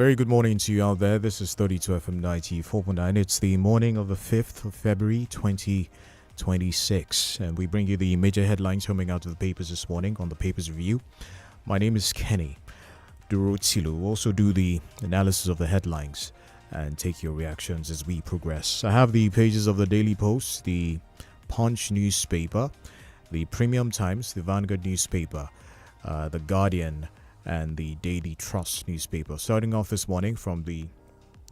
very good morning to you out there. This is 32 FM 94.9. It's the morning of the 5th of February 2026. And we bring you the major headlines coming out of the papers this morning on the Papers Review. My name is Kenny Durotilu. We'll also do the analysis of the headlines and take your reactions as we progress. I have the pages of the Daily Post, the Punch newspaper, the Premium Times, the Vanguard newspaper, the Guardian, and the Daily Trust newspaper. Starting off this morning from the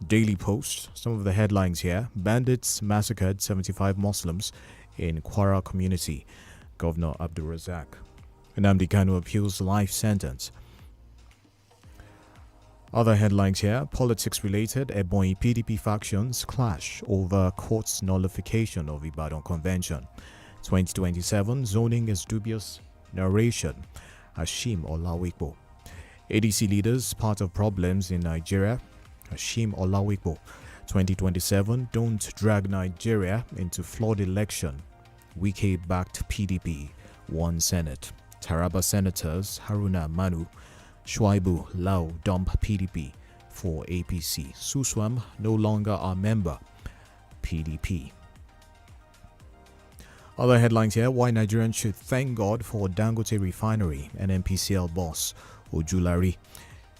Daily Post, some of the headlines here. Bandits massacred 75 Muslims in Kwara community. Governor Abdul Razak. Nnamdi Kanu appeals life sentence. Other headlines here. Politics related. Ebonyi PDP factions clash over court's nullification of Ibadan Convention. 2027 zoning is dubious. Narration. 𝐿𝐒𝐿𝐒𝐿𝐒𝐿𝐒𝐿𝐒𝐿𝐒 ADC leaders part of problems in Nigeria. 𝐿𝐒𝐿𝐒𝐿𝐒𝐿𝐒 2027 don't drag Nigeria into flawed election. Wike backed PDP won Senate. Taraba senators Haruna Manu, Shuaibu Lau dump PDP for APC. Suswam no longer a member. PDP. Other headlines here. Why Nigerians should thank God for Dangote refinery. NNPCL boss Ojulari.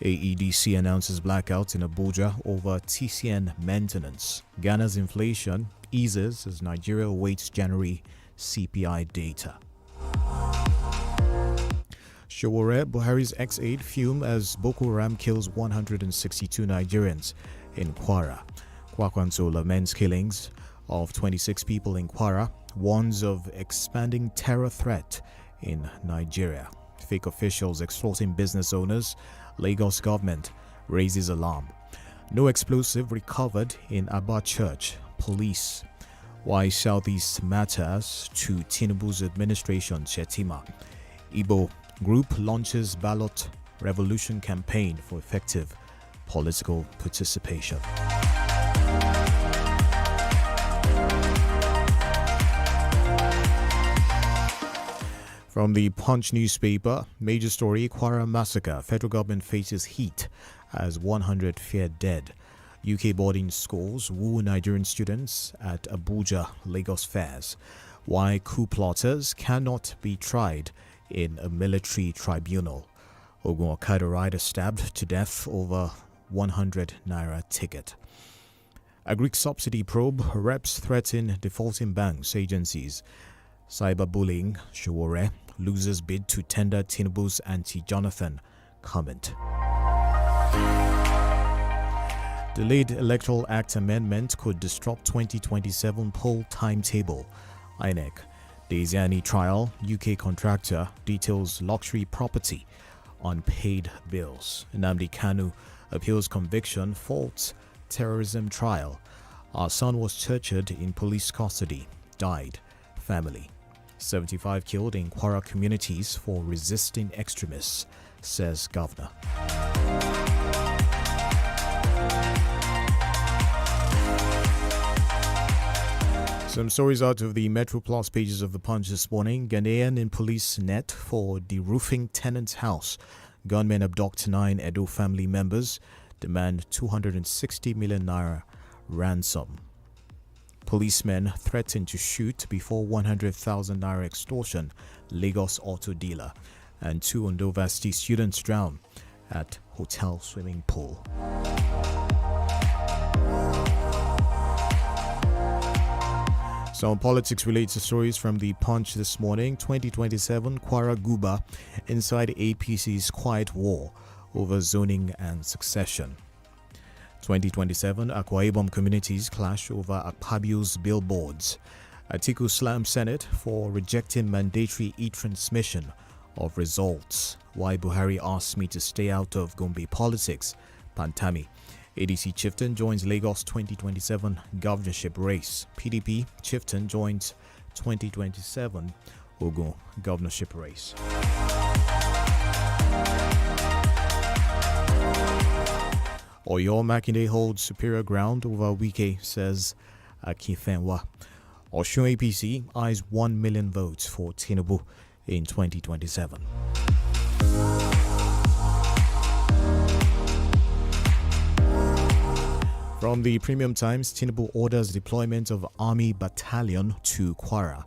AEDC announces blackout in Abuja over TCN maintenance. Ghana's inflation eases as Nigeria awaits January CPI data. Showore, Buhari's ex-aide fume as Boko Haram kills 162 Nigerians in Kwara. Kwakwanso laments killings of 26 people in Kwara, warns of expanding terror threat in Nigeria. Fake officials exploiting business owners. Lagos government raises alarm. No explosive recovered in Aba Church. Police. Why Southeast matters to Tinubu's administration. Shetima. Igbo group launches ballot revolution campaign for effective political participation. From the Punch newspaper, major story, Kwara massacre. Federal government faces heat as 100 feared dead. UK boarding schools woo Nigerian students at Abuja, Lagos fairs. Why coup plotters cannot be tried in a military tribunal. Ogun Okada rider stabbed to death over 100 naira ticket. A Greek subsidy probe. Reps threaten defaulting banks, agencies. Cyberbullying. Showore loses bid to tender Tinubu's anti-Jonathan comment. Delayed Electoral Act amendment could disrupt 2027 poll timetable. INEC. Desiani trial. UK contractor details luxury property. Unpaid bills. Nnamdi Kanu appeals conviction. Faults terrorism trial. Our son was tortured in police custody. Died. Family. 75 killed in Kwara communities for resisting extremists, says governor. Some stories out of the Metro Plus pages of the Punch this morning. Ghanaian in police net for deroofing tenant's house. Gunmen abduct 9 Edo family members. Demand 260 million naira ransom. Policemen threaten to shoot before 100,000 naira extortion. Lagos auto dealer. And 2 Ondo University students drown at hotel swimming pool. Some politics-related stories from the Punch this morning. 2027 Kwara Guba inside APC's quiet war over zoning and succession. 2027 Akwa Ibom communities clash over Akpabio's billboards. Atiku slams Senate for rejecting mandatory e-transmission of results. Why Buhari asks me to stay out of Gombe politics. Pantami. ADC Chieftain joins Lagos 2027 governorship race. PDP Chieftain joins 2027 Ogun governorship race. Oyo Makinde holds superior ground over Wike, says Akinfenwa. Osun APC eyes 1 million votes for Tinubu in 2027. From the Premium Times, Tinubu orders deployment of Army Battalion to Kwara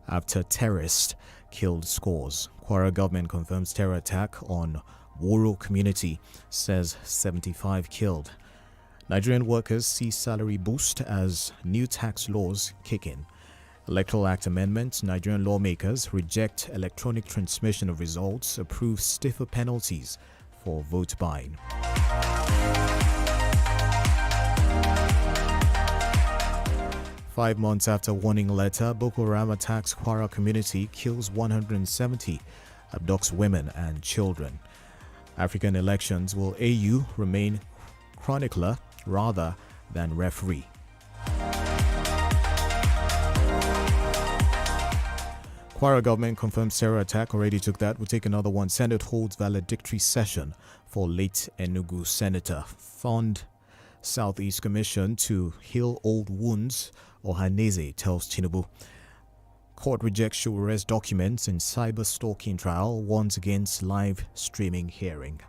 after terrorists killed scores. Kwara government confirms terror attack on Woro community, says 75 killed. Nigerian workers see salary boost as new tax laws kick in. Electoral Act amendment, Nigerian lawmakers reject electronic transmission of results, approve stiffer penalties for vote buying. Five months after warning letter, Boko Haram attacks Kwara community, kills 170, abducts women and children. African elections, will AU remain chronicler rather than referee? Kwara government confirms terror attack. Already took that. We'll take another one. Senate holds valedictory session for late Enugu Senator. Fund Southeast Commission to heal old wounds. Ohanaeze tells Tinubu. Court rejects show arrest documents in cyber stalking trial. Warns against live streaming hearing.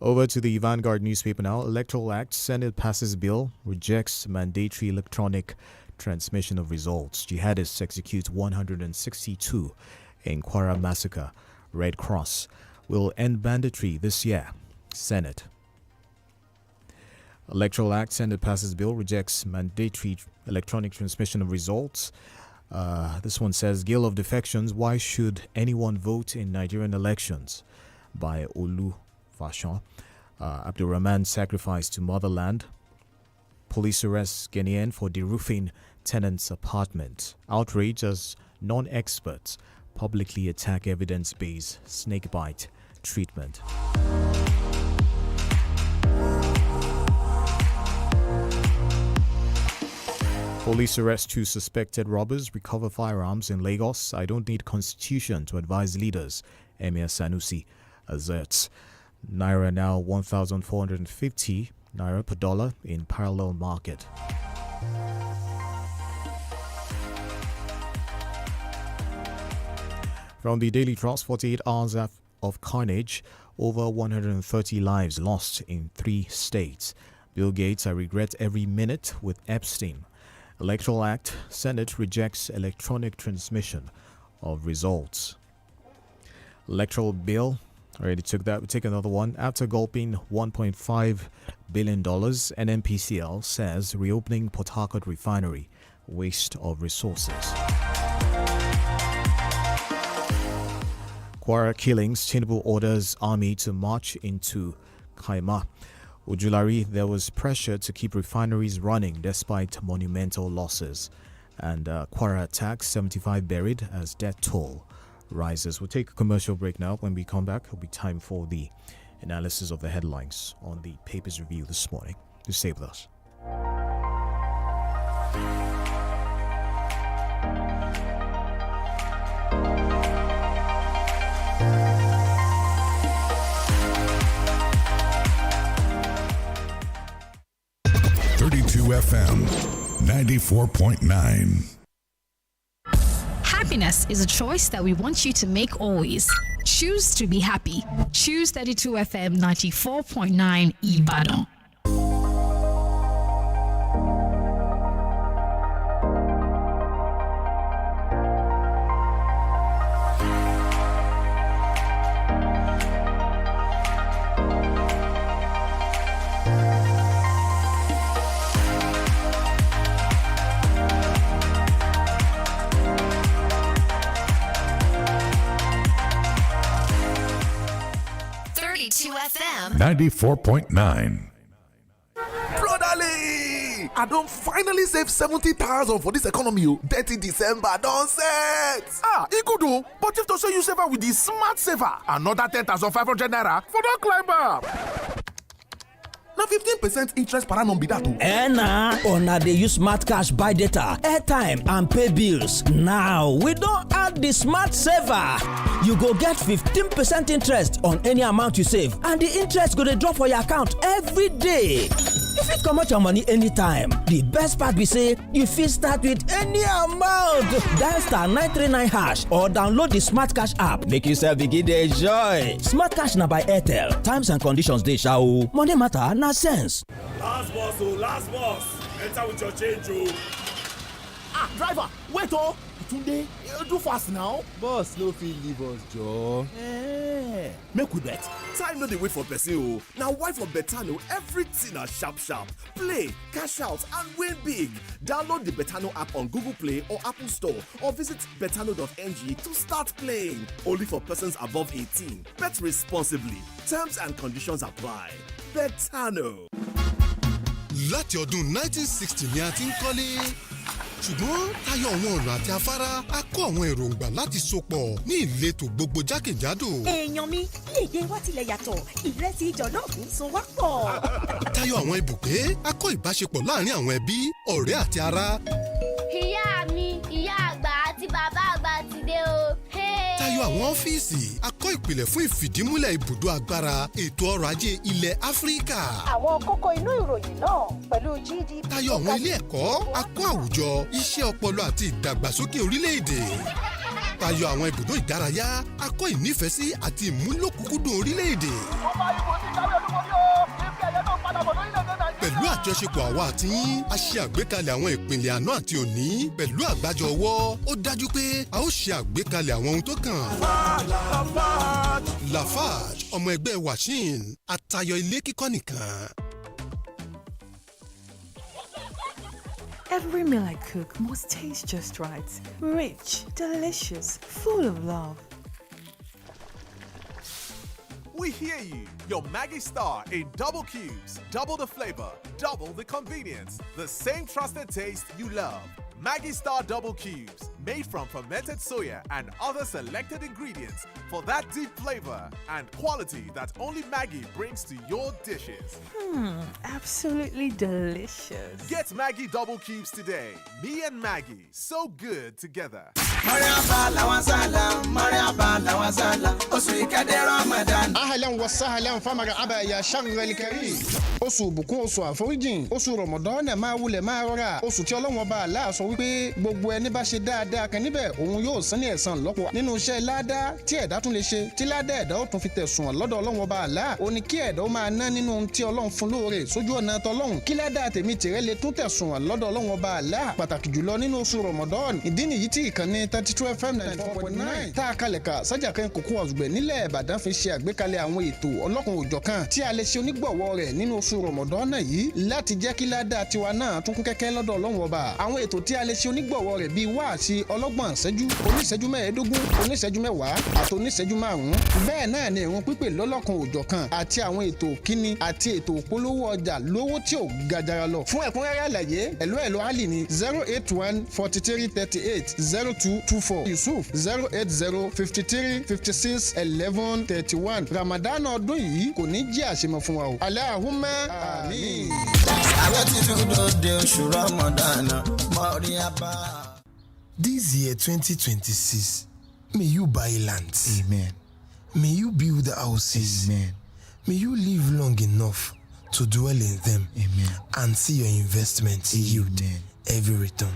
Over to the Vanguard newspaper now. Electoral Act, Senate passes bill, rejects mandatory electronic transmission of results. Jihadists execute 162 in Kwara massacre. Red Cross will end banditry this year. Senate. Electoral Act, Senate passes bill, rejects mandatory electronic transmission of results. This one says, Gale of Defections, why should anyone vote in Nigerian elections? By Olu Fashion. Abdulrahman sacrificed to motherland. Police arrests Ghanaian for deroofing tenant's apartment. Outrage as non-experts publicly attack evidence-based snakebite treatment. Police arrest two suspected robbers, recover firearms in Lagos. I don't need constitution to advise leaders, Emir Sanusi asserts. Naira now 1,450 Naira per dollar in parallel market. From the Daily Trust, 48 hours of carnage, over 130 lives lost in 3 states. Bill Gates, I regret every minute with Epstein. Electoral Act, Senate rejects electronic transmission of results. Electoral bill, already took that. We'll take another one. After gulping $1.5 billion, NNPCL says reopening Port Harcourt refinery, waste of resources. Kwara killings, Tinubu orders army to march into Kaima. Ujulari, there was pressure to keep refineries running despite monumental losses. And Kwara attack, 75 buried as death toll rises. We'll take a commercial break now. When we come back, it'll be time for the analysis of the headlines on the Papers Review this morning. Do stay with us. FM 94.9. Happiness is a choice that we want you to make always. Choose to be happy. Choose 32 FM 94.9 Ibadan. FM 94.9. Brotherly, I don't finally save 70,000 for this economy. Dirty December, don't set. It could do, but if to show you saver with the smart saver, another 10,500 naira for that climber. Now 15% interest per annum be that too. Una dey use smart cash buy data, airtime and pay bills. Now we don add the smart saver. You go get 15% interest on any amount you save, and the interest go dey drop for your account every day. If fit comot your money anytime. The best part be say you fit start with any amount. Dial star 939 hash or download the Smart Cash app make you sef begin dey enjoy. Smart Cash na by Airtel. Times and conditions dey sha o. Money matter na sense. Last boss, last boss. Enter with your change, oh. Driver, wait oh. Tunde, do fast now. Boss no fit leave us, Joe. Make we bet. Time no dey wait for person, oh. Now why for Betano everything na sharp sharp. Play, cash out and win big. Download the Betano app on Google Play or Apple Store or visit betano.ng to start playing. Only for persons above 18. Bet responsibly. Terms and conditions apply. Betano. Láti ọdún 1960 ni a ti ń kọ́lé. Ṣùgbọ́n tayọ àwọn ọ̀nà àti afárá a kó àwọn èròǹgbà láti sopọ̀ ní ìletò gbogbo jákèjádò. Èèyàn mi, léde wá tilẹ̀ yàtọ̀, ìrẹsì jọ̀lọ́ọ̀fù so wá pọ̀. Tayọ àwọn ibùgbé a kó ìbáṣepọ̀ láàrin àwọn ẹbí, ọ̀rẹ́ àti ará. Ìyá mi, ìyá àgbà àti bàbá àgbà ti dé o. Tayọ àwọn ọ́fíìsì a kó ìpìlẹ̀ fún ìfìdímúlẹ̀ ibùdó agbára ètò ọrọ̀ ajé ilẹ̀ Áfíríkà. Àwọn kókó inú ìròyìn náà pẹ̀lú GDP. Tayọ àwọn ilé ẹ̀kọ́ a kó àwùjọ iṣẹ́ ọpọlọ àti ìdàgbàsókè orílẹ̀-èdè. Tayọ àwọn ibùdó ìdárayá a kó ìnífẹ̀ẹ́sí àti ìmúlòkùnkúndùn orílẹ̀-èdè. Pẹ̀lú àjọṣepọ̀ àwa àti yín, a ṣe àgbékalẹ̀ àwọn ìpìlẹ̀ àná àti òní. Pẹ̀lú àgbájọ ọwọ́, ó dájú pé a ó ṣe àgbékalẹ̀ àwọn ohun tó kàn. Lafarge ọmọ ẹgbẹ́ Washin àtayọ ilé kíkọ́ nìkan. Every meal I cook must taste just right. Rich, delicious, full of love. We hear you. Your Maggie Star in double cubes. Double the flavor, double the convenience. The same trusted taste you love. Maggie Star Double Cubes. Made from fermented soya and other selected ingredients for that deep flavor and quality that only Maggie brings to your dishes. Absolutely delicious. Get Maggie Double Cubes today. Me and Maggie, so good together. أهلا وسهلا فمرحبا يا شهر الكريم. Oṣù bùkún oṣù àforíjìn oṣù Ramadan máa wulẹ̀ máa rọra oṣù tí Ọlọ́run Ọba Allah sọ wípé gbogbo ẹni bá ṣe dáadáa kan níbẹ̀ òun yóò san ní ẹ̀san lọ́pọ̀ nínú iṣẹ́ ládá tí ẹ̀dá tún lè ṣe tí ládá ẹ̀dá ó tún fi tẹ̀sùn lọ́dọ̀ Ọlọ́run Ọba Allah ó ní kí ẹ̀dá ó máa ná nínú ohun tí Ọlọ́run fún lóore sójú ọ̀nà tọlọ́run kí ládá tèmi tìrẹ lè tún tẹ̀sùn lọ́dọ̀ Ọlọ́run Ọba Allah pàtàkì jùlọ nínú oṣù Ramadan ìdí nìyí tí ìkànnì 32 FM 94.9 tá a kalẹ̀ kà sájà kan kòkó ọ̀zùgbẹ̀ nílẹ̀ Ìbàdàn fi ṣe àgbékalẹ̀ àwọn ètò ọlọ́kun òjọ̀kan tí a lè ṣe onígbọ̀wọ́ rẹ̀ nínú oṣù Ramadan yìí láti jẹ́ kí ládá tiwa náà tún kún kẹ́kẹ́ lọ́dọ̀ Ọlọ́run Ọba àwọn ètò tí a lè ṣe onígbọ̀wọ́ rẹ̀ bíi wáàsí ọlọ́gbọ̀n ìṣẹ́jú oníṣẹ́jú mẹ́ẹ̀ẹ́dógún oníṣẹ́jú mẹ́wàá àti oníṣẹ́jú márùn-ún bẹ́ẹ̀ náà ni ìrun pípè lọ́lọ́kan òjọ̀kan àti àwọn ètò kíni àti ètò ìpolówó ọjà lówó tí ò gajara lọ fún ẹ̀kúnrẹ́rẹ́ àlàyé ẹ̀lọ́ àlì ní 081 43 38 0224 Yusuf 080 53 56 11 31 Ramadan ọdún yìí kò ní jẹ́ àṣemọ fún wa o Allahumma àmín. This year 2026, may you buy lands. Amen. May you build houses. Amen. May you live long enough to dwell in them. Amen. And see your investments yield every return.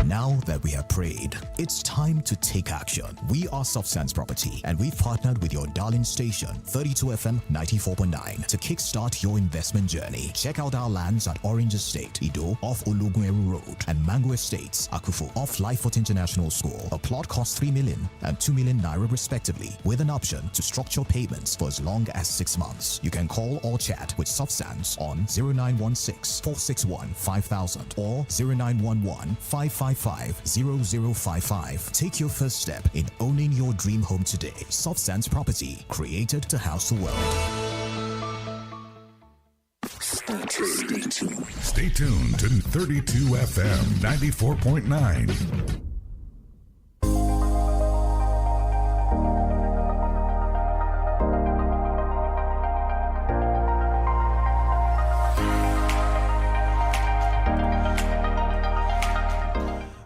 Now that we have prayed, it's time to take action. We are Substance Property, and we've partnered with your darling station, 32 FM 94.9, to kickstart your investment journey. Check out our lands at Orange Estate, Ido, off Ologuneru Road, and Mango Estates, Akufo, off Lifefort International School. A plot costs 3 million and 2 million naira respectively, with an option to structure payments for as long as 6 months. You can call or chat with Substance on 0916 461 5000 or 0911-555-0055. Take your first step in owning your dream home today. Substance Property, created to house the world. Stay tuned to 32 FM 94.9.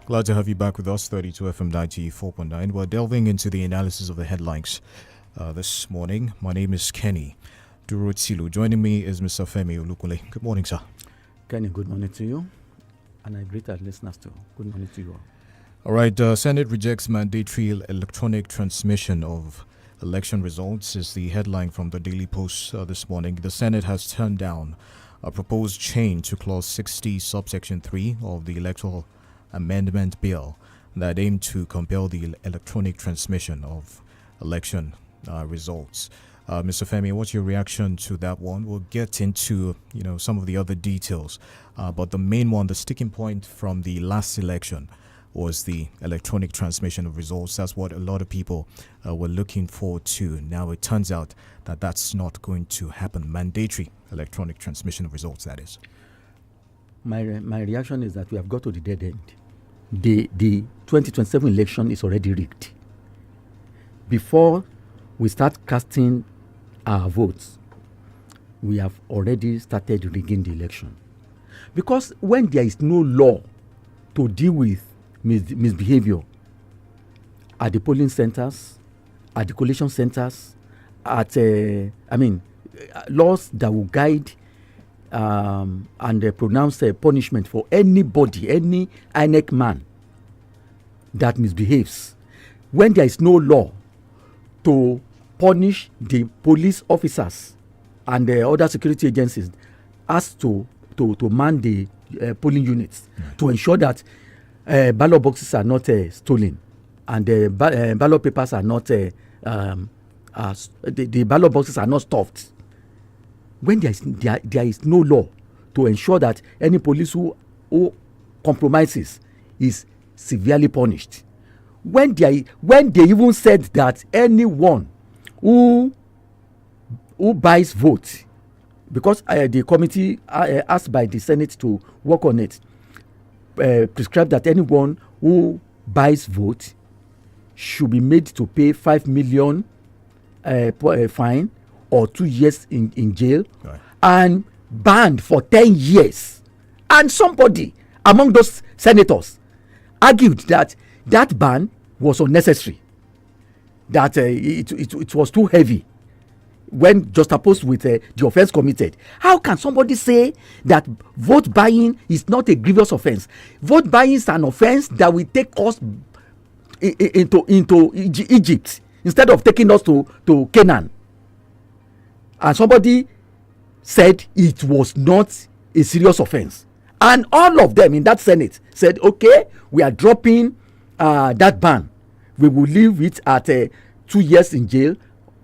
Glad to have you back with us, 32 FM 94.9. We're delving into the analysis of the headlines this morning. My name is Kenny Durotsilu. Joining me is Mr. Femi Olukunle. Good morning, sir. Kenny, good morning to you. And I greet our listeners too. Good morning to you all. All right, Senate rejects mandatory electronic transmission of election results is the headline from the Daily Post this morning. The Senate has turned down a proposed change to Clause 60, subsection 3 of the Electoral Amendment Bill that aimed to compel the electronic transmission of election results. Mr. Femi, what's your reaction to that one? We'll get into some of the other details, but the main one, the sticking point from the last election, was the electronic transmission of results. That's what a lot of people were looking forward to. Now it turns out that that's not going to happen. Mandatory electronic transmission of results, that is. My reaction is that we have got to the dead end. The 2027 election is already rigged. Before we start casting our votes, we have already started rigging the election. Because when there is no law to deal with misbehavior at the polling centers, at the collation centers, laws that will guide and pronounce punishment for anybody, any INEC man that misbehaves. When there is no law to punish the police officers and the other security agencies as to man the polling units to ensure that ballot boxes are not stolen and the ballot papers are not the ballot boxes are not stuffed. When there is no law to ensure that any police who compromises is severely punished. When they even said that anyone who buys votes, because the committee asked by the Senate to work on it, prescribed that anyone who buys votes should be made to pay 5 million fine or 2 years in jail, right, and banned for 10 years. And somebody among those senators argued that ban was unnecessary, that it was too heavy when juxtaposed with the offense committed. How can somebody say that vote buying is not a grievous offense? Vote buying is an offense that will take us into Egypt instead of taking us to Canaan. And somebody said it was not a serious offense. And all of them in that Senate said, okay, we are dropping that ban. We will leave it at 2 years in jail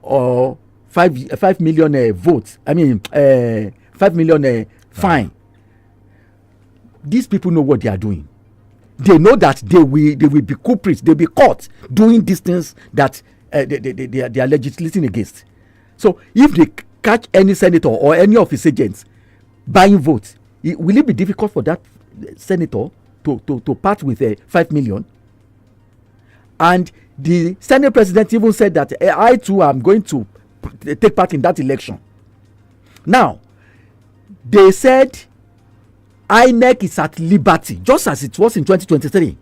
or 5 million votes. 5 million fine. These people know what they are doing. They know that they will be culprits. They will be caught doing these things that they are legislating against. So if they catch any senator or any of his agents buying votes, will it be difficult for that senator to part with 5 million? And the Senate president even said that I too am going to take part in that election. Now, they said INEC is at liberty, just as it was in 2023,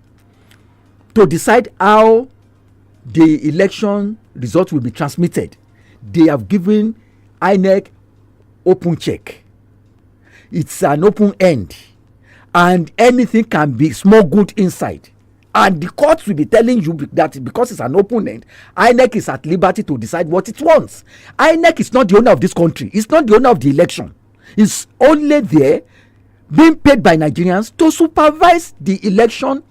to decide how the election results will be transmitted. They have given INEC open check. It's an open end, and anything can be smuggled inside. And the court will be telling you that because it's an open end, INEC is at liberty to decide what it wants. INEC is not the owner of this country. It's not the owner of the election. It's only there being paid by Nigerians to supervise the election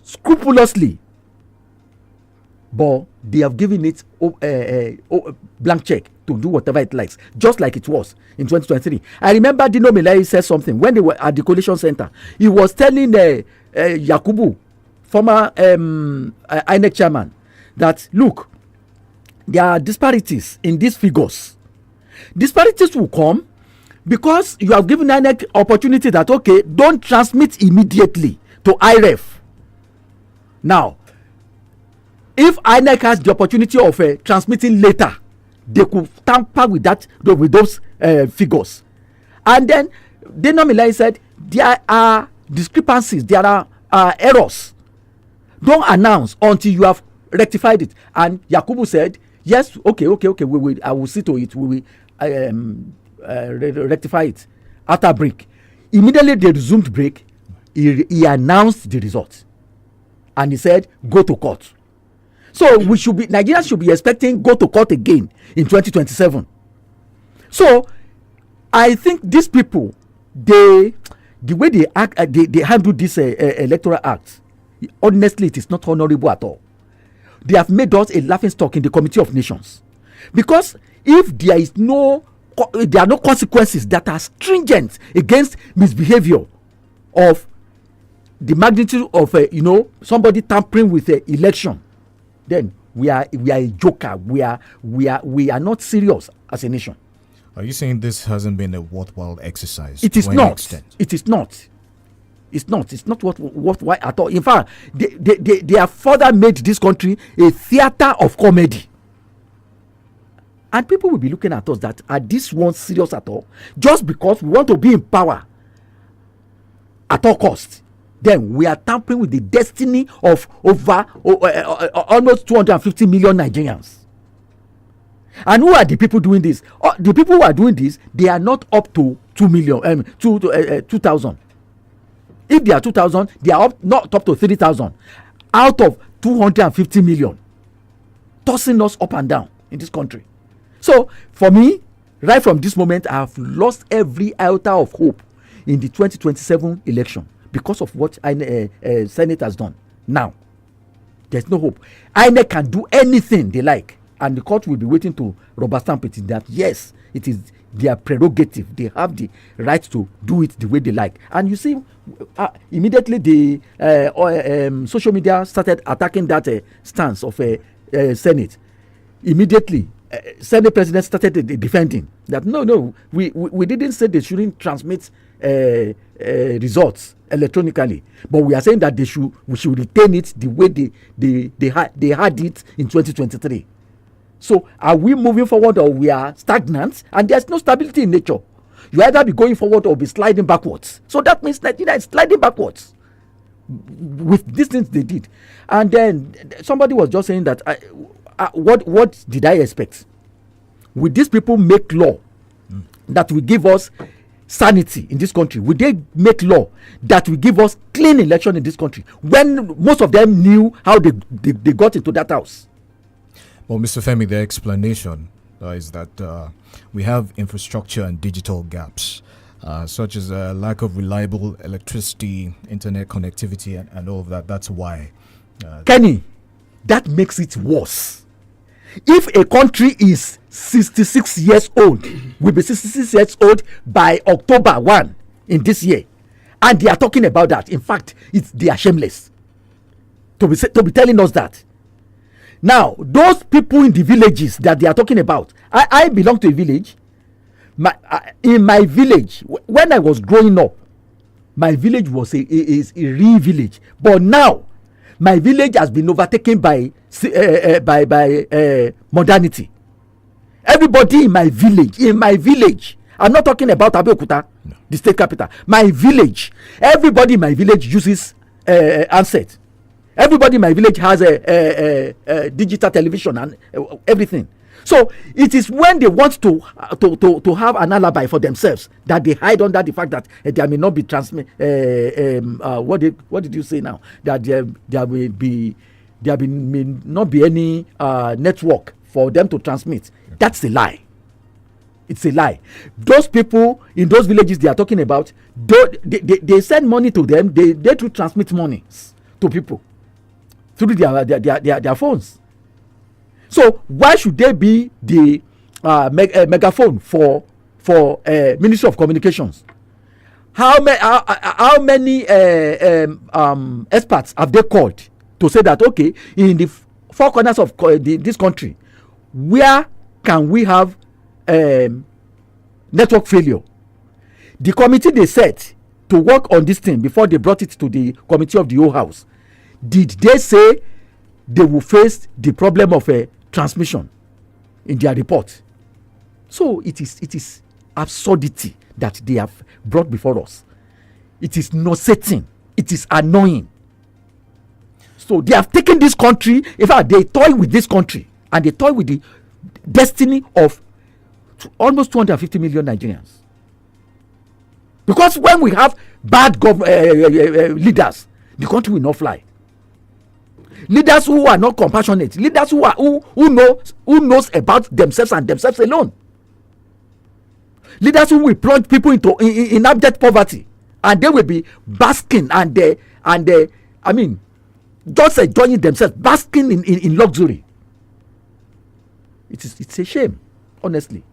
scrupulously. But they have given it blank check to do whatever it likes, just like it was in 2023. I remember Dino Melaye said something when they were at the collation center. He was telling Yakubu, former INEC chairman, that look, there are disparities in these figures. Disparities will come because you have given INEC opportunity that, okay, don't transmit immediately to IREF. Now, if INEC has the opportunity of transmitting later, they could tamper with those figures. And then Dino Melaye said there are discrepancies, there are errors. Don't announce until you have rectified it. And Yakubu said, yes, okay, I will see to it. We will rectify it after break. Immediately they resumed break, he announced the result, and he said, "Go to court." So Nigerians should be expecting go to court again in 2027. So I think these people, the way they act, they handle this electoral act, honestly, it is not honorable at all. They have made us a laughingstock in the Committee of Nations, because if there are no consequences that are stringent against misbehavior of the magnitude of somebody tampering with an election, then we are a joker. We are not serious as a nation. Are you saying this hasn't been a worthwhile exercise? It is not. It is not. It's not worthwhile at all. In fact, they have further made this country a theater of comedy. And people will be looking at us that, are these ones serious at all? Just because we want to be in power at all costs, then we are tampering with the destiny of over almost 250 million Nigerians. And who are the people doing this? The people who are doing this, they are not up to 2,000. If they are 2,000, they are not up to 3,000 out of 250 million, tossing us up and down in this country. So for me, right from this moment, I have lost every iota of hope in the 2027 election because of what Senate has done. Now, there's no hope. INEC can do anything they like, and the court will be waiting to rubber stamp it in that, yes, it is their prerogative. They have the right to do it the way they like. And you see, immediately the social media started attacking that stance of Senate. Immediately, Senate president started defending that no, we didn't say they shouldn't transmit results electronically, but we are saying that we should retain it the way they had it in 2023. So are we moving forward, or we are stagnant? And there's no stability in nature. You either be going forward or be sliding backwards. So that means Nigeria is sliding backwards with these things they did. And then somebody was just saying that what did I expect? Will these people make law that will give us sanity in this country? Will they make law that will give us clean election in this country, when most of them knew how they got into that house? Well, Mr. Femi, the explanation is that we have infrastructure and digital gaps, such as a lack of reliable electricity, internet connectivity, and all of that. That's why. Kenny, that makes it worse. If a country is 66 years old, will be 66 years old by October 1 in this year, and they are talking about that, in fact, they are shameless to be telling us that. Now, those people in the villages that they are talking about, I belong to a village. In my village, when I was growing up, my village was a real village. But now, my village has been overtaken by modernity. Everybody in my village, I'm not talking about Abeokuta, the state capital. My village, everybody in my village uses handset. Everybody in my village has a digital television and everything. So it is when they want to have an alibi for themselves that they hide under the fact that there may not be what did you say now? That there may not be any network for them to transmit. That's a lie. It's a lie. Those people in those villages they are talking about, they send money to them. They do transmit money to people through their phones. So why should they be the megaphone for Ministry of Communications? How many experts have they called to say that, okay, in the four corners of this country, where can we have network failure? The committee they set to work on this thing before they brought it to the committee of the whole house, did they say they will face the problem of transmission in their report? So it is absurdity that they have brought before us. It is nauseating. It is annoying. So they have taken this country. In fact, they toy with this country, and they toy with the destiny of almost 250 million Nigerians. Because when we have bad leaders, the country will not fly. Leaders who are not compassionate, leaders who knows about themselves and themselves alone. Leaders who will plunge people into in abject poverty, and they will be basking just enjoying themselves, basking in luxury. It's a shame, honestly,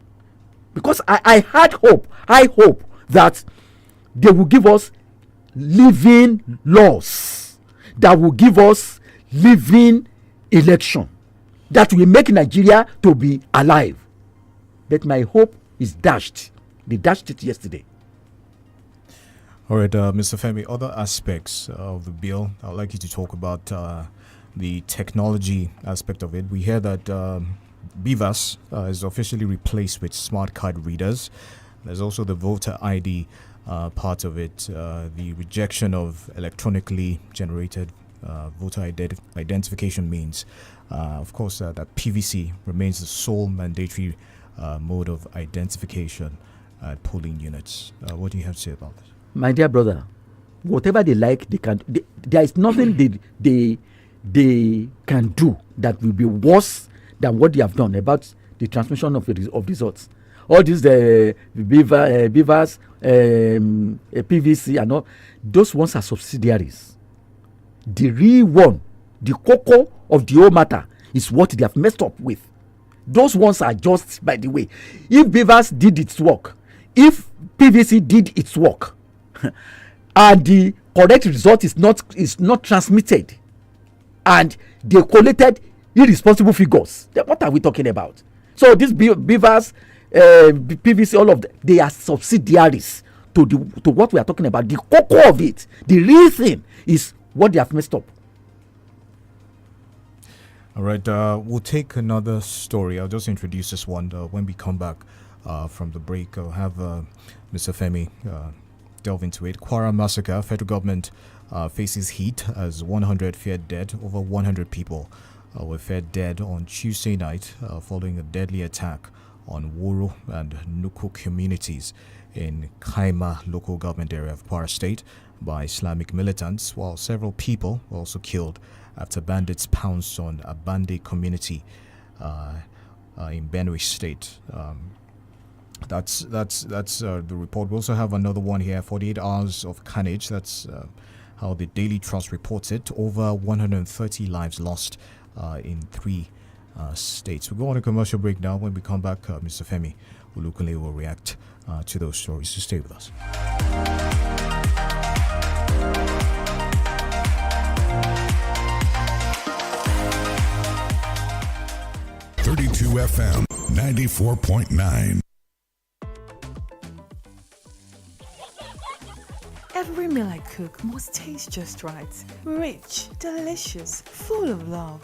because I hope that they will give us living laws, that will give us living election, that will make Nigeria to be alive. But my hope is dashed. They dashed it yesterday. All right, Mr. Femi, other aspects of the bill, I'd like you to talk about the technology aspect of it. We hear that BVAS is officially replaced with smart card readers. There's also the voter ID part of it, the rejection of electronically generated voter identification means. Of course, that PVC remains the sole mandatory mode of identification at polling units. What do you have to say about this? My dear brother, whatever they like, they can. There is nothing they can do that will be worse than what they have done about the transmission of results. All these BVAS, PVC, and all those ones are subsidiaries. The real one, the cocoa of the whole matter, is what they have messed up with. Those ones are just by the way. If BVAS did its work, if PVC did its work, and the correct result is not transmitted, and they collected irresponsible figures, then what are we talking about? So these BVAS, PVC, all of them, they are subsidiaries to what we are talking about. The cocoa of it, the real thing, is what they have messed up. All right, we'll take another story. I'll just introduce this one when we come back from the break. I'll have Mr. Femi delve into it. Kwara massacre. Federal government faces heat as 100 feared dead. Over 100 people were feared dead on Tuesday night following a deadly attack on Woro and Nuku communities in Kaima local government area of Kwara State by Islamic militants, while several people were also killed after bandits pounced on a Abande community in Benue State. That's the report. We also have another one here, 48 hours of carnage. That's how the Daily Trust reports it. Over 130 lives lost in 3 states. We'll go on a commercial break now. When we come back, Mr. Femi Ulukunle will react to those stories. So stay with us. 32 FM 94.9. Every meal I cook must taste just right. Rich, delicious, full of love.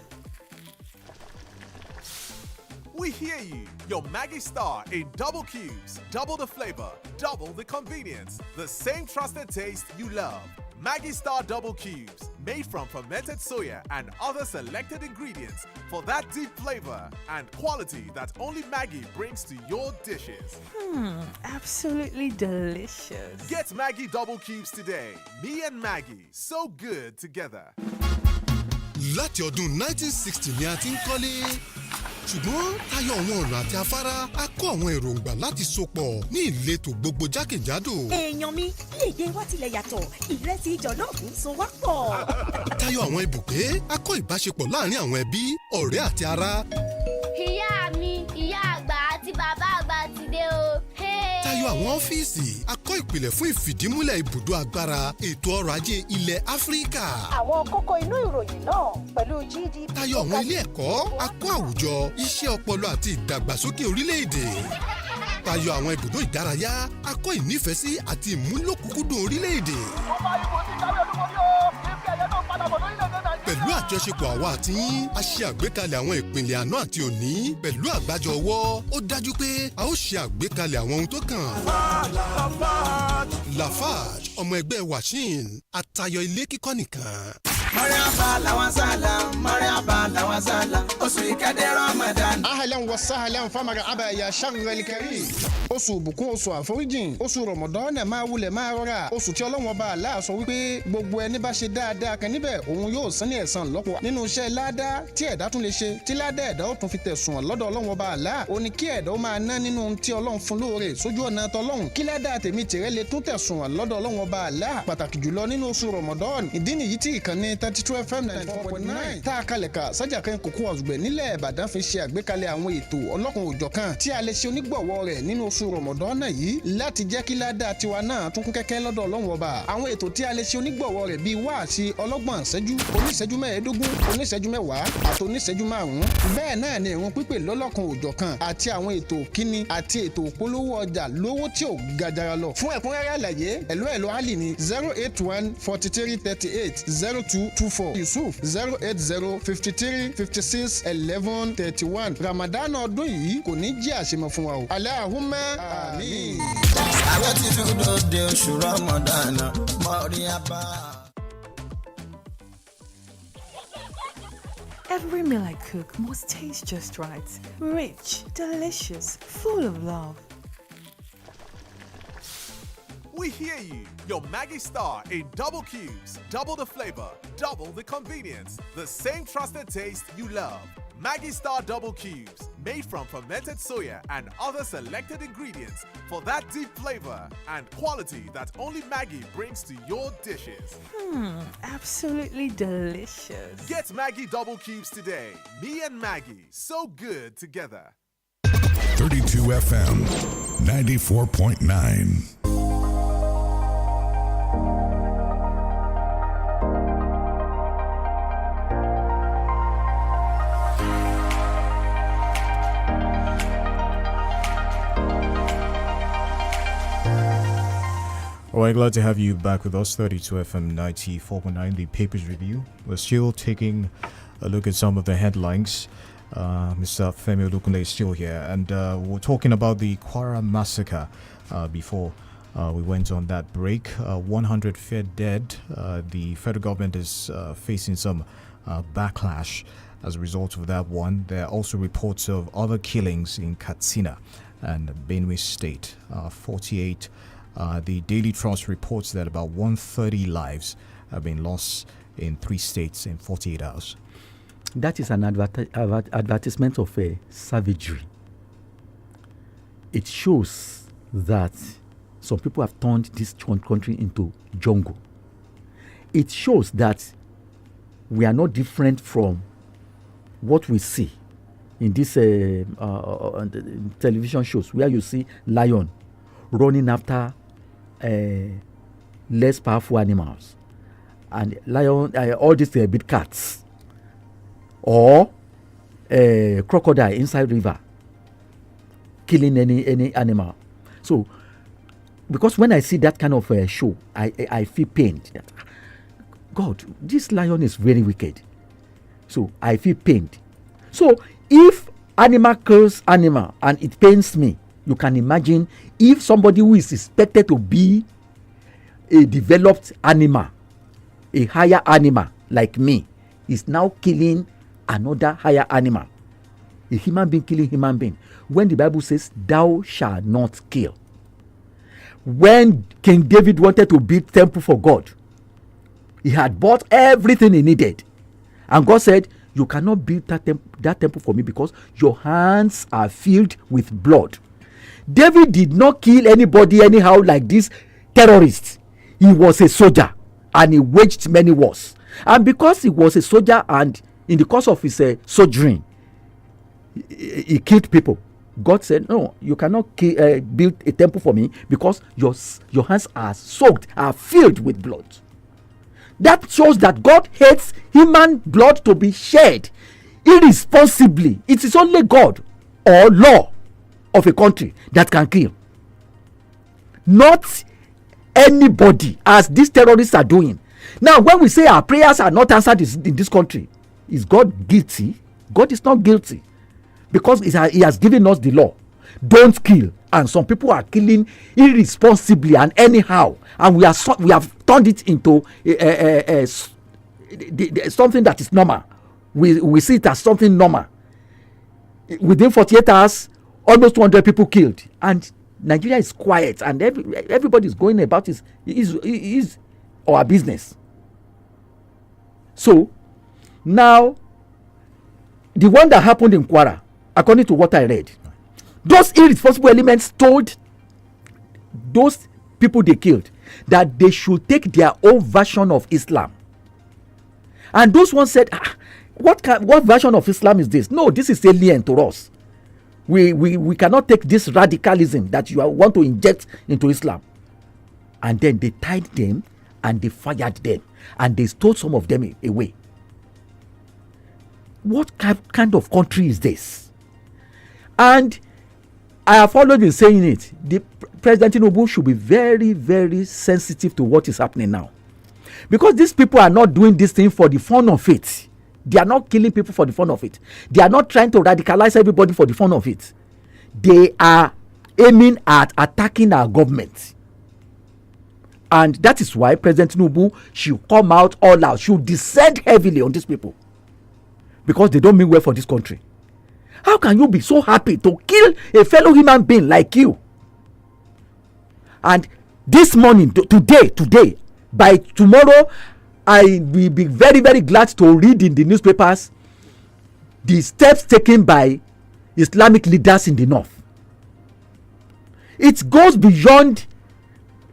We hear you. Your Maggie Star in double cubes, double the flavor, double the convenience. The same trusted taste you love. Maggie Star double cubes, made from fermented soya and other selected ingredients for that deep flavor and quality that only Maggie brings to your dishes. Absolutely delicious. Get Maggie double cubes today. Me and Maggie, so good together. Láti ọdún 1960 ni a ti ń kọ́lé. Ṣùgbọ́n tayọ àwọn ọ̀nà àti afárá a kó àwọn èròǹgbà láti sopọ̀ ní ìletò gbogbo jákèjádò. Èèyàn mi, léde wa tilẹ̀ yàtọ̀, ìrẹsì jọ̀lọ́ọ̀fù so wá pọ̀. Tayọ àwọn ibùgbé a kó ìbáṣepọ̀ láàrin àwọn ẹbí, ọ̀rẹ́ àti ará. Ìyá mi, ìyá àgbà àti bàbá àgbà ti dé o. Tayọ àwọn ọ́fíìsì a kó ìpìlẹ̀ fún ìfìdímúlẹ̀ ibùdó agbára ètò ọrọ̀ ajé ilẹ̀ Áfíríkà. Àwọn kókó inú ìròyìn náà pẹ̀lú GDP. Tayọ àwọn ilé ẹ̀kọ́ a kó àwùjọ, iṣẹ́ ọpọlọ àti ìdàgbàsókè orílẹ̀-èdè. Tayọ àwọn ibùdó ìdárayá a kó ìnífẹ̀ẹ́sí àti ìmúlòkúkúdùn orílẹ̀-èdè. Pẹ̀lú àjọṣepọ̀ àwa àti yín, a ṣe àgbékalẹ̀ àwọn ìpìlẹ̀ àná àti òní. Pẹ̀lú àgbájọ ọwọ́, ó dájú pé a ó ṣe àgbékalẹ̀ àwọn ohun tó kàn. Lafarge, ọmọ ẹgbẹ́ Washington, àtayọ ilé kíkọ́ nìkan. Mariaba lawazala, Mariaba lawazala, oṣù ìkẹ́dẹ́ Ramadan. Ahlan wa sahlan famarhaba ya 𝐿 karim. Oṣù ìbùkún, oṣù àforíjìn, oṣù Ramadan máa wulẹ̀ máa rọra. Oṣù tí Ọlọ́run Ọba Allah sọ wípé gbogbo ẹni bá ṣe dáadáa kan níbẹ̀ òun yóò san ní ẹ̀san lọ́pọ̀. Nínú iṣẹ́ ládá tí ẹ̀dá tún lè ṣe, tí ládá ẹ̀dá ó tún fi tẹ̀sùn lọ́dọ̀ Ọlọ́run Ọba Allah. Ó ní kí ẹ̀dá ó máa ná nínú tí Ọlọ́run fún lóore sójú ọ̀nà tọlọ́run. Kí ládá tèmi tìrẹ lè tún tẹ̀sùn lọ́dọ̀ Ọlọ́run Ọba Allah. Pàtàkì jùlọ nínú oṣù Ramadan. Ìdí nìyí tí ìkànnì 32 FM 94.9 tá a kalẹ̀ ká sájà kan kòkó ọ̀sùgbẹ̀ nílẹ̀ Ìbàdàn fi ṣe àgbékalẹ̀ àwọn ètò ọlọ́kan òjọ̀kan tí a lè ṣe onígbọ̀wọ́ rẹ̀ nínú oṣù Ramadan yìí láti jẹ́ kí ládàá tiwa náà tún kún kẹ́kẹ́ lọ́dọ̀ Ọlọ́run Ọba. Àwọn ètò tí a lè ṣe onígbọ̀wọ́ rẹ̀ bíi wáàsí ọlọ́gbọ̀n ìṣẹ́jú, oníṣẹ́jú mẹ́ẹ̀ẹ́dógún, oníṣẹ́jú mẹ́wàá àti oníṣẹ́jú márùn-ún. Bẹ́ẹ̀ náà ni ìrun pípè lọ́lọ́kan òjọ̀kan àti àwọn ètò kíni àti ètò ìpolówó ọjà lówó tí ò ga jara lọ. Fún ẹ̀kúnrẹ́rẹ́ àlàyé ẹ̀lọ́ Ali ní 081 43 38 0224, Yusuf 080 53 56 11 31. Ramadan ọdún yìí kò ní jẹ́ àṣemọ fún wa o. Allahumma àmín. Àwọn tí tún dòde oṣù Ramadan Mariaba. Every meal I cook must taste just right. Rich, delicious, full of love. We hear you. Your Maggie Star in double cubes, double the flavor, double the convenience. The same trusted taste you love. Maggie Star double cubes, made from fermented soya and other selected ingredients for that deep flavor and quality that only Maggie brings to your dishes. Absolutely delicious. Get Maggie double cubes today. Me and Maggie, so good together. 32 FM 94.9. All right, glad to have you back with us. 32 FM 94.9, the Papers Review. We're still taking a look at some of the headlines. Mr. Femi Olukunle is still here, and we're talking about the Kwara massacre before we went on that break. 100 feared dead. The federal government is facing some backlash as a result of that one. There are also reports of other killings in Katsina and Benue State. 48. The Daily Trust reports that about 130 lives have been lost in 3 states in 48 hours. That is an advertisement of savagery. It shows that some people have turned this country into jungle. It shows that we are not different from what we see in these television shows where you see lion running after less powerful animals, and lion, all these big cats, or crocodile inside river killing any animal. So because when I see that kind of show, I feel pained that God, this lion is very wicked. So I feel pained. So if animal kills animal and it pains me, you can imagine if somebody who is expected to be a developed animal, a higher animal like me, is now killing another higher animal. A human being killing human being. When the Bible says, thou shalt not kill. When King David wanted to build temple for God, he had bought everything he needed. And God said, you cannot build that temple for me because your hands are filled with blood. David did not kill anybody anyhow like this terrorist. He was a soldier and he waged many wars. And because he was a soldier and in the course of his sojourning, he killed people. God said, no, you cannot build a temple for me because your hands are soaked, are filled with blood. That shows that God hates human blood to be shed irresponsibly. It is only God or law of a country that can kill, not anybody, as these terrorists are doing. Now, when we say our prayers are not answered in this country, is God guilty? God is not guilty because he has given us the law. Don't kill, and some people are killing irresponsibly and anyhow, and we have turned it into something that is normal. We see it as something normal. Within 48 hours, almost 200 people killed, and Nigeria is quiet, and everybody is going about is our business. So now, the one that happened in Kwara, according to what I read, those irresponsible elements told those people they killed that they should take their own version of Islam, and those ones said, what version of Islam is this? No, this is alien to us. We cannot take this radicalism that you want to inject into Islam. And then they tied them and they fired them and they stole some of them away. What kind of country is this? And I have always been saying it. The President Tinubu should be very, very sensitive to what is happening now, because these people are not doing this thing for the fun of it. They are not killing people for the fun of it. They are not trying to radicalize everybody for the fun of it. They are aiming at attacking our government. And that is why President Tinubu should come out all out, should descend heavily on these people, because they don't mean well for this country. How can you be so happy to kill a fellow human being like you? And this morning, today, by tomorrow, I will be very, very glad to read in the newspapers the steps taken by Islamic leaders in the north. It goes beyond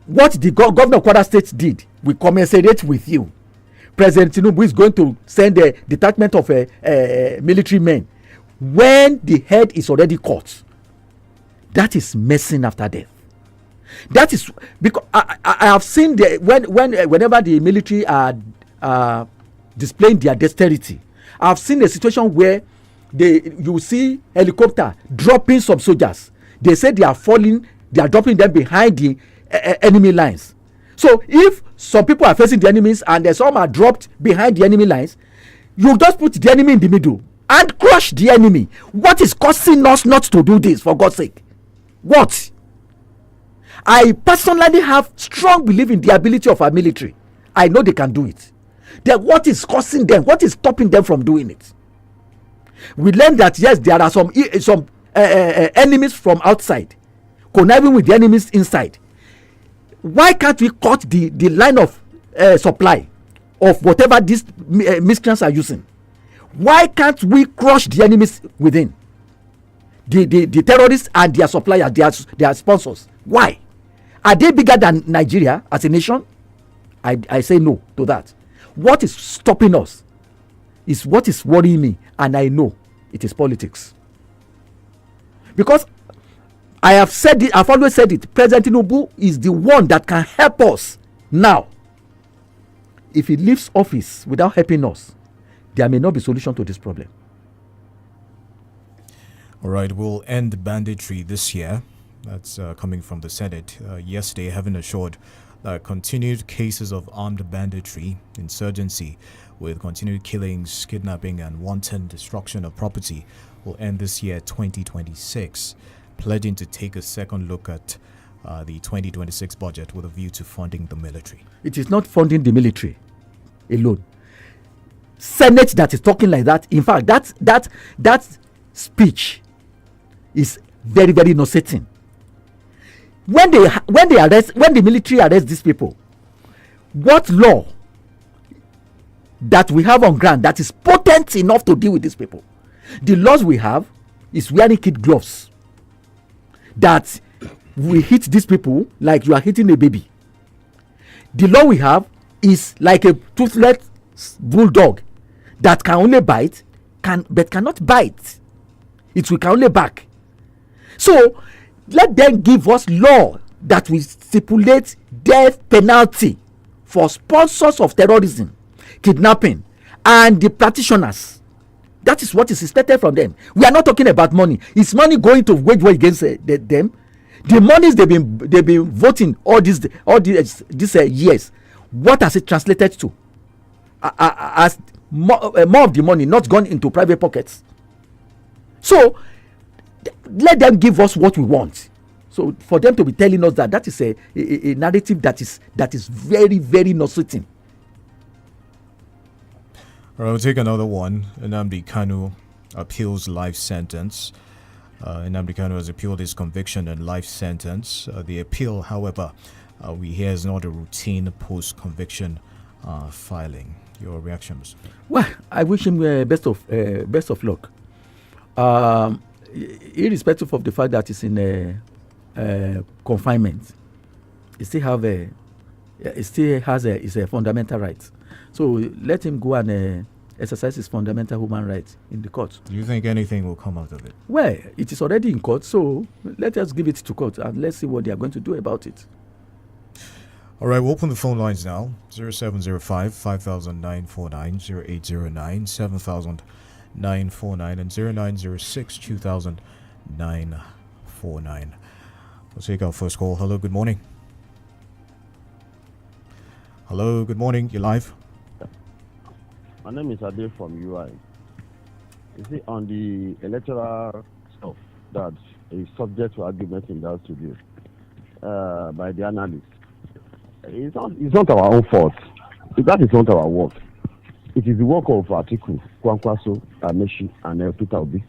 what the governor of Kwara State did. We commiserate with you. President Tinubu is going to send a detachment of military men when the head is already caught. That is messing after death. That is because I have seen whenever the military are displaying their dexterity, I have seen a situation where you see helicopter dropping some soldiers. They say they are falling, they are dropping them behind the enemy lines. So if some people are facing the enemies and some are dropped behind the enemy lines, you just put the enemy in the middle and crush the enemy. What is causing us not to do this, for God's sake? What? I personally have strong belief in the ability of our military. I know they can do it. Then what is causing them? What is stopping them from doing it? We learned that yes, there are some enemies from outside conniving with the enemies inside. Why can't we cut the line of supply of whatever these miscreants are using? Why can't we crush the enemies within? The terrorists and their suppliers, their sponsors. Why? Are they bigger than Nigeria as a nation? I say no to that. What is stopping us is what is worrying me, and I know it is politics. Because I have said it, I've always said it, President Tinubu is the one that can help us now. If he leaves office without helping us, there may not be solution to this problem. All right, we'll end banditry this year. That's coming from the Senate. Yesterday, having assured that continued cases of armed banditry, insurgency, with continued killings, kidnapping, and wanton destruction of property will end this year, 2026, pledging to take a second look at the 2026 budget with a view to funding the military. It is not funding the military alone. Senate that is talking like that, in fact, that speech is very, very nauseating. When the military arrest these people, what law that we have on ground that is potent enough to deal with these people? The laws we have is wearing kid gloves. That we hit these people like you are hitting a baby. The law we have is like a toothless bulldog that can only bite, but cannot bite. It will can only bark. So let them give us law that will stipulate death penalty for sponsors of terrorism, kidnapping, and the practitioners. That is what is expected from them. We are not talking about money. Is money going to wage war against them? The monies they've been voting all these years, what has it translated to? As more of the money not gone into private pockets. So let them give us what we want. So for them to be telling us that is a narrative that is very, very nauseating. All right, we'll take another one. Nnamdi Kanu appeals life sentence. Nnamdi Kanu has appealed his conviction and life sentence. The appeal, however, we hear is not a routine post-conviction filing. Your reactions? Well, I wish him best of luck. Irrespective of the fact that he's in confinement, he still has his fundamental rights. So let him go and exercise his fundamental human rights in the court. Do you think anything will come out of it? Well, it is already in court, so let us give it to court and let's see what they are going to do about it. All right, we'll open the phone lines now. 0705 5949, 0809 7949, and 0906 2949. We'll take our first call. Hello, good morning. Hello, good morning. You're live. My name is Ade from UI. You see, on the electoral stuff that is subject to argument in that studio by the analysts, it's not our own fault. That is not our work. It is the work of Atiku, Kwankwaso, Amechi, and Peter Obi.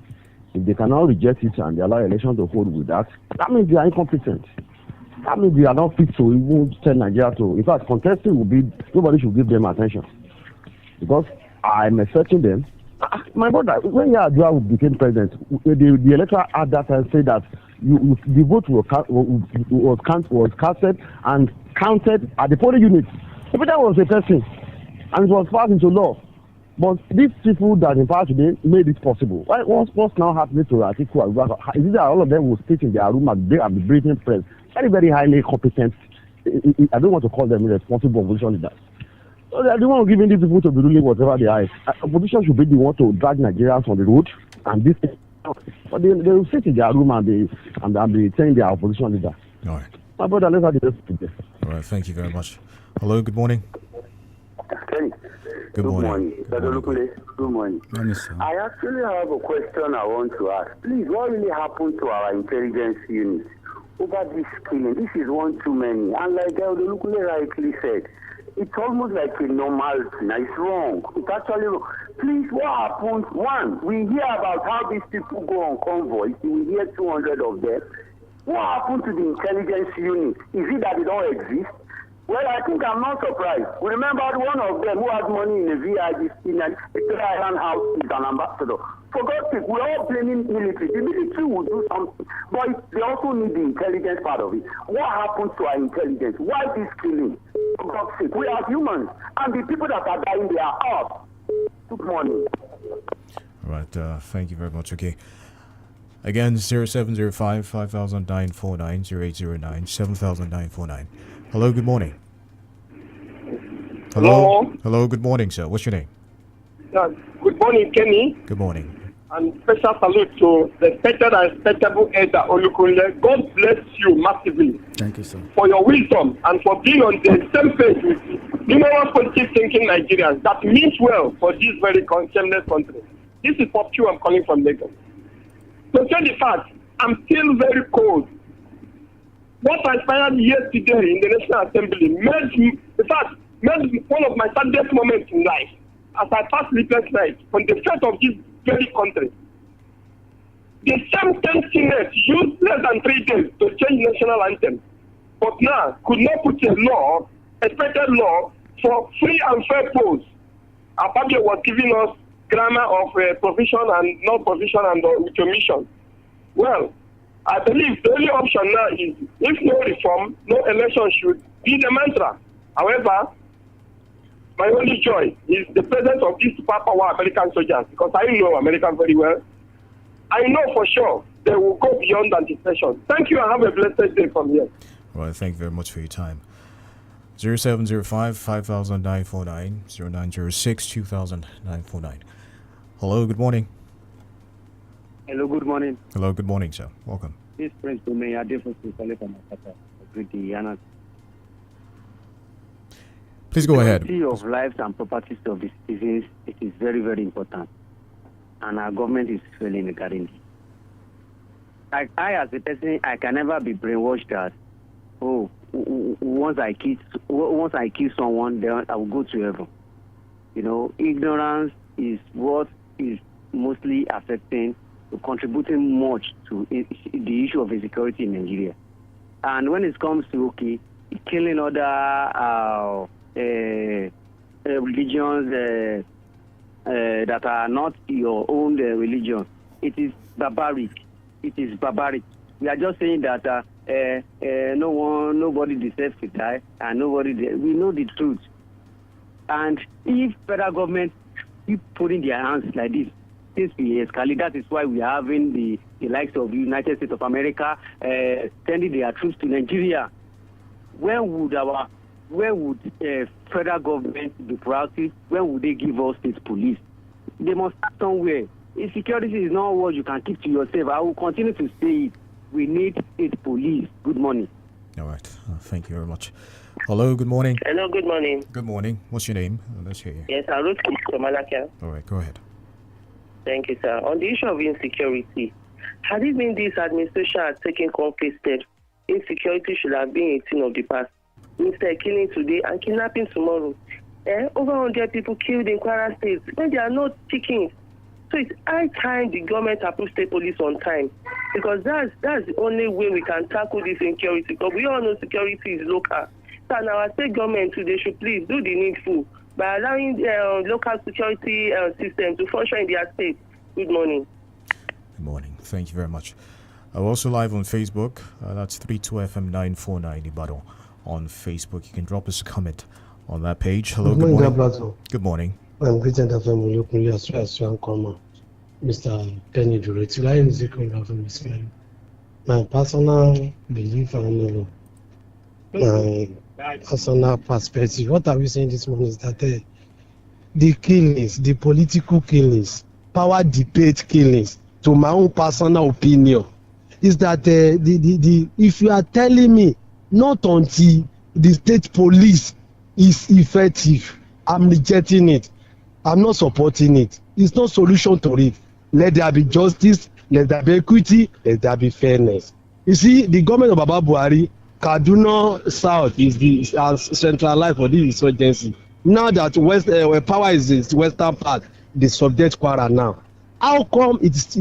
If they cannot reject it and they allow election to hold with that means they are incompetent. That means they are not fit to even send Nigeria to. In fact, contesting will be, nobody should give them attention. Because I'm expecting them. My brother, when Yar'Adua became president, the electoral at that time said that the vote was casted and counted at the polling unit. If that was a person and it was passed into law. But these people that in power today made it possible. What's now happening to Atiku? Is it that all of them will sit in their room and be briefing press? Very, very highly competent. I don't want to call them irresponsible opposition leaders. So they are the one giving these people to be ruling whatever they are. Opposition should be the one to drag Nigerians on the road and this. But they will sit in their room and be telling their opposition leader. All right. My brother, let's have the rest of this. All right, thank you very much. Hello, good morning. Good morning. Good morning. I actually have a question I want to ask. Please, what really happened to our intelligence unit over this killing? This is one too many. And like Olukule rightly said, it's almost like a normality. Now, it's wrong. It's actually wrong. Please, what happens? One, we hear about how these people go on convoys. We hear 200 of them. What happened to the intelligence unit? Is it that they don't exist? Well, I think I'm not surprised. We remember one of them who has money in a VIG in a Island house is an ambassador. For God's sake, we're all blaming military. The military will do something, but they also need the intelligence part of it. What happens to our intelligence? Why this killing? For God's sake, we are humans, and the people that are dying, they are us. Good morning. All right, thank you very much. Okay. Again, 0705 5949, 0809 7949. Hello, good morning. Hello, good morning, sir. What's your name? Good morning, Kenny. Good morning. And special salute to the respected and respectable elder Olukunle. God bless you massively. Thank you, sir. For your wisdom and for being on the same page with numerous positive thinking Nigerians that means well for this very shameless country. This is for you. I'm calling from Lagos. To tell the fact, I'm still very cold. What transpired yesterday in the National Assembly made one of my saddest moments in life as I passed sleepless nights on the fate of this very country. The same 10 Senate used less than 3 days to change national anthem, but now could not put a law, expected law, for free and fair polls. Fabio was giving us grammar of provision and non-provision and with omission. Well, I believe the only option now is, if no reform, no election should be the mantra. However, my only joy is the presence of these superpower American soldiers, because I know America very well. I know for sure they will go beyond anticipation. Thank you and have a blessed day from here. All right, thank you very much for your time. 0705 5949, 0906 2949. Hello, good morning. Hello, good morning. Hello, good morning, sir. Welcome. This is Prince Domain. I from Please go ahead. The security of lives and properties of the citizens, it is very, very important. And our government is failing regarding it. I, as a person, I can never be brainwashed that, once I kill someone, then I will go to heaven. ignorance is what is mostly affecting, contributing much to the issue of insecurity in Nigeria. And when it comes to killing other religions that are not your own religion, it is barbaric. It is barbaric. We are just saying that nobody deserves to die, and we know the truth. And if federal government keep putting their hands like this, things will escalate. That is why we are having the likes of the United States of America sending their troops to Nigeria. When would federal government be proactive? When would they give us state police? They must start somewhere. Insecurity is not what you can keep to yourself. I will continue to say it. We need state police. Good morning. All right. Thank you very much. Hello, good morning. Hello, good morning. Good morning. What's your name? Let's hear you. Yes, I wrote from Malacca. All right, go ahead. Thank you, sir. On the issue of insecurity, had it been this administration had taken concrete steps, insecurity should have been a thing of the past. Instead, killing today and kidnapping tomorrow. Over 100 people killed in Kwara State when they are not chickens. So it's high time the government approves state police on time, because that's the only way we can tackle this insecurity. Because we all know security is local. So now our state government too, they should please do the needful by allowing local security system to function in their state. Good morning. Good morning. Thank you very much. I'm also live on Facebook. That's 32FM949 Ibadan on Facebook. You can drop us a comment on that page. Hello, good morning. Good morning. I'm greeting the family. Mr. Kenny Durrett. My personal belief and my personal perspective. What are we saying this morning is that the killings, the political killings, power debate killings, to my own personal opinion, is that if you are telling me not until the state police is effective, I'm rejecting it. I'm not supporting it. It's no solution to it. Let there be justice, let there be equity, let there be fairness. You see, the government of Baba Buhari, Kaduna South is centralized for this insurgency. Now that where power is the western part, they subject Kwara now. How come it's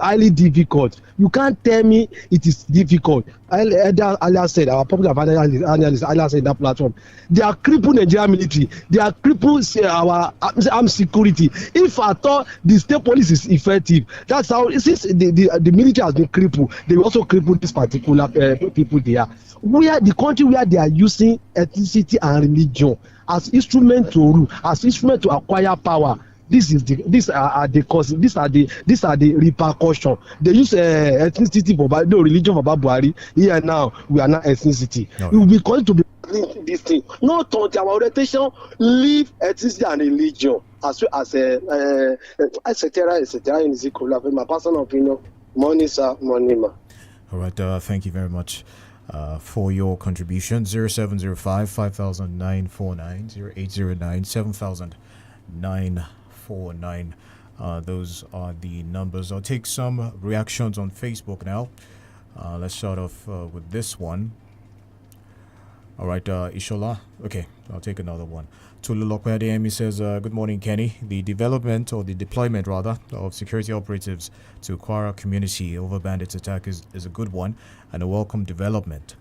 highly difficult? You can't tell me it is difficult. I said, our public analyst, I said that platform, they are crippling Nigerian military. They are crippling our armed security. If at all the state police is effective, that's how. Since the military has been crippled, they will also cripple this particular people there. Where the country where they are using ethnicity and religion as instrument to rule, as instrument to acquire power. These are the repercussions. They use ethnicity for religion for Buhari. Here now we are not ethnicity. We will be going to be this thing. Not on our orientation, leave ethnicity and religion as well as etc. in Zik. My personal opinion. Money, sir, money, ma. All right. Thank you very much. For your contribution. 0705 5949 0809 7009 those are the numbers. I'll take some reactions on Facebook now. Let's start off with this one. All right, Ishola. Okay, I'll take another one. Tululokwe says, good morning, Kenny. The development, or the deployment rather, of security operatives to Kwara community over bandits attack is a good one and a welcome development.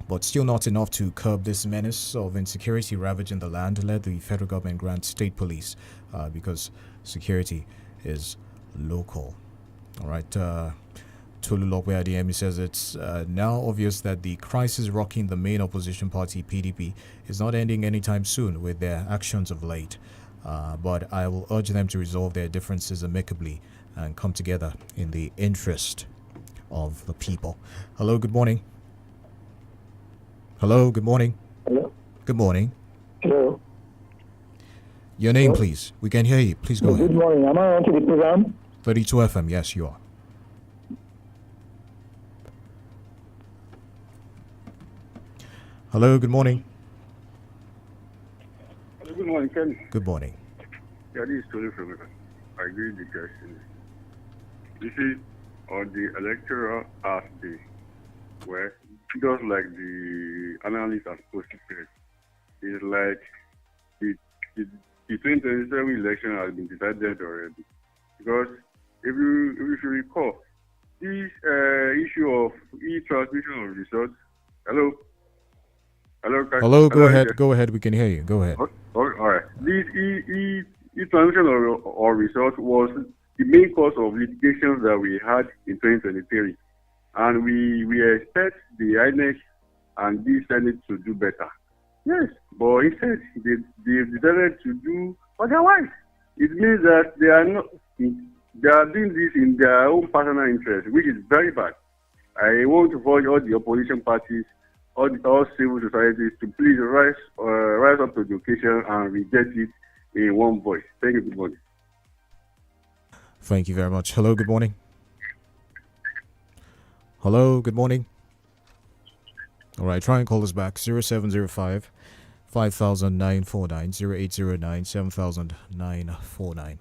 But still not enough to curb this menace of insecurity ravaging the land. Let the federal government grant state police because security is local. All right. Tululokwe Adeyemi says it's now obvious that the crisis rocking the main opposition party, PDP, is not ending anytime soon with their actions of late. But I will urge them to resolve their differences amicably and come together in the interest of the people. Hello, good morning. Hello, good morning. Hello. Good morning. Hello. Your name, please. We can hear you. Please go ahead. Good morning. Am I on to the program? 32 FM. Yes, you are. Hello, good morning. Hello, good morning, Ken. Good morning. Yeah, this is Tony from it. I agree with the question. You see, on the electoral aspect, where just like the analyst has posted, it's like the 2027 election has been decided already. Because if you should recall, this issue of e-transmission of results. Hello? Hello, go ahead. Go ahead, we can hear you. Go ahead. All right. This e-transmission of results was the main cause of litigations that we had in 2023. And we expect the INEC and the Senate to do better. Yes, but instead, they decided to do otherwise. It means that they are doing this in their own personal interest, which is very bad. I want to urge all the opposition parties, all civil societies to please rise up to the occasion and reject it in one voice. Thank you. Good morning. Thank you very much. Hello, good morning. Hello, good morning. All right, try and call us back. 0705 5949 0809 7949.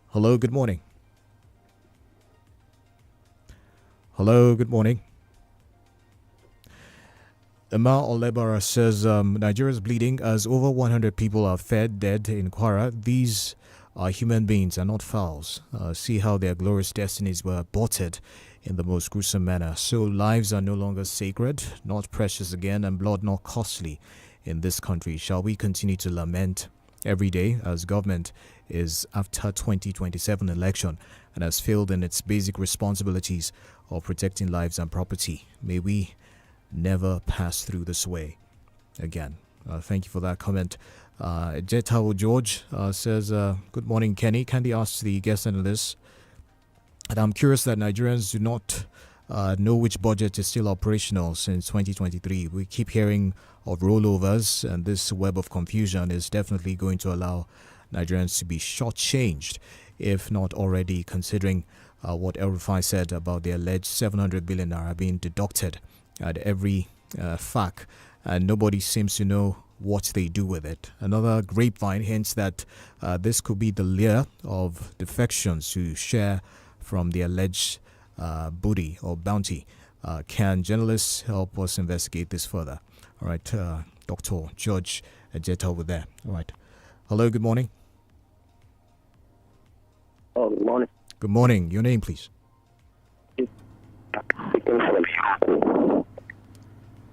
Hello, good morning. Hello, good morning. Emma Olebara says Nigeria is bleeding as over 100 people are fed dead in Kwara. These are human beings and not fowls. See how their glorious destinies were aborted in the most gruesome manner. So lives are no longer sacred, not precious again, and blood not costly in this country. Shall we continue to lament every day as government is after 2027 election and has failed in its basic responsibilities of protecting lives and property? May we never pass through this way again. Thank you for that comment. Jetao George says, good morning, Kenny. Candy asks the guest analyst, and I'm curious that Nigerians do not know which budget is still operational since 2023. We keep hearing of rollovers, and this web of confusion is definitely going to allow Nigerians to be shortchanged, if not already, considering what El-Rufai said about the alleged 700 billion naira being deducted at every FAC, and nobody seems to know what they do with it. Another grapevine hints that this could be the layer of defections to share from the alleged booty or bounty. Can journalists help us investigate this further? All right, Dr. George Jet over there. All right. Hello, good morning. Oh, good morning. Good morning. Your name, please.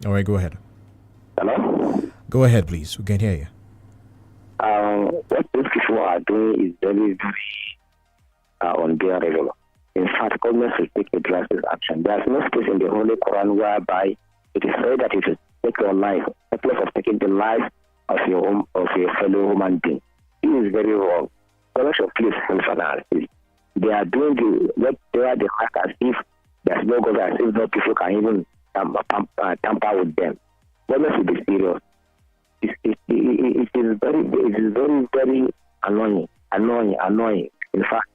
All right, go ahead. Hello? Go ahead, please. We can hear you. What these people are doing is very, very unbearable. In fact, government should take a drastic action. There is no space in the Holy Quran whereby it is said that it will take your life, a place of taking the life of your fellow human being. This is very wrong. Government should please help analysis. They are doing they act as if there's no government, as if no people can even tamper with them. Government should be serious. It is very, very annoying. In fact,